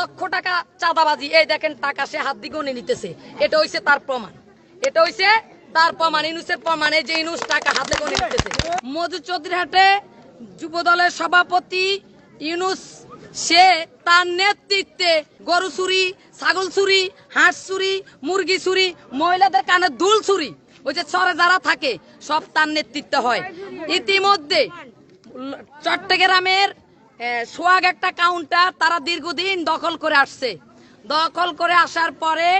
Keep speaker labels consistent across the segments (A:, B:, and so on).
A: লক্ষ টাকা চাঁদাবাজি, এই দেখেন টাকা সে হাত দিয়ে গনে নিতেছে, এটা হইছে তার প্রমাণ, এটা হইছে তার প্রমাণ, ইনুসের প্রমাণ, এই যে ইনুস টাকা হাতে গনে নিতেছে। মধুচৌধুরীহাটে যুব দলের সভাপতি ইউনুস, সে তার নেতৃত্বে গরু চুরি, ছাগল চুরি, হাঁস চুরি, মুরগি চুরি, মহিলাদের কানে দুল চুরি, ওই যে চরে যারা থাকে সব তার নেতৃত্বে হয়। ইতিমধ্যে চট্টগ্রামের সোহাগ একটা কাউন্টার তারা দীর্ঘদিন দখল করে আসছে। দখল করে আসার পরে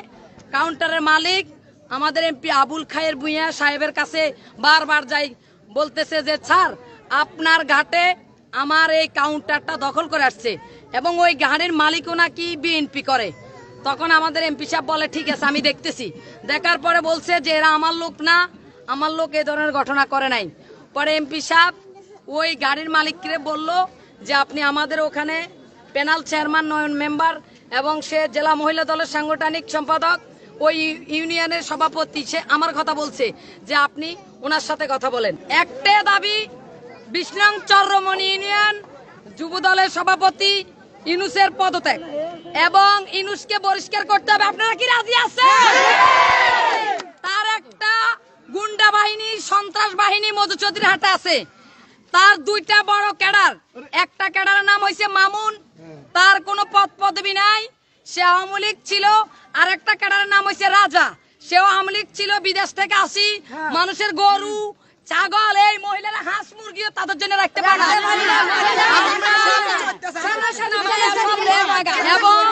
A: কাউন্টারের মালিক আমাদের এমপি আবুল খায়ের ভূঁইয়া সাহেবের কাছে বারবার যাই, বলতেছে যে স্যার আপনার ঘাটে আমার এই কাউন্টারটা দখল করে আসছে এবং ওই গাড়ির মালিকও নাকি বিএনপি করে। তখন আমাদের এমপি সাহেব বলে ঠিক আছে আমি দেখতেছি। দেখার পরে বলছে যে এরা আমার লোক না, আমার লোক এই ধরনের ঘটনা করে নাই। পরে এমপি সাহেব ওই গাড়ির মালিককে বলল যে আপনি আমাদের ওখানে প্যানেল চেয়ারম্যান নয়ন মেম্বার এবং সে জেলা মহিলা দলের সাংগঠনিক সম্পাদক, ওই ইউনিয়নের সভাপতি, সে আমার কথা বলছে যে আপনি ওনার সাথে কথা বলেন। একটা দাবি ২০ নং চরমনি ইউনিয়ন যুব দলের সভাপতি ইনুসের পদত্যাগ এবং ইনুসকে বহিষ্কার করতে হবে। আপনারা কি রাজি আছেন? তার একটা গুন্ডা বাহিনী, সন্ত্রাস বাহিনী মধুচৌধুরীহাটে আছে, তার দুইটা বড় ক্যাডার, একটা ক্যাডারের নাম হইছে মামুন, তার কোনো পদ পদবি নাই, সে আওয়ামী লীগ ছিল। আর একটা ক্যাডারের নাম হইছে রাজা, সেও আওয়ামী লীগ ছিল, বিদেশ থেকে আসি মানুষের গরু ছাগল, এই মহিলারা হাঁস মুরগিও তাদের জন্য রাখতে পারে না। এবং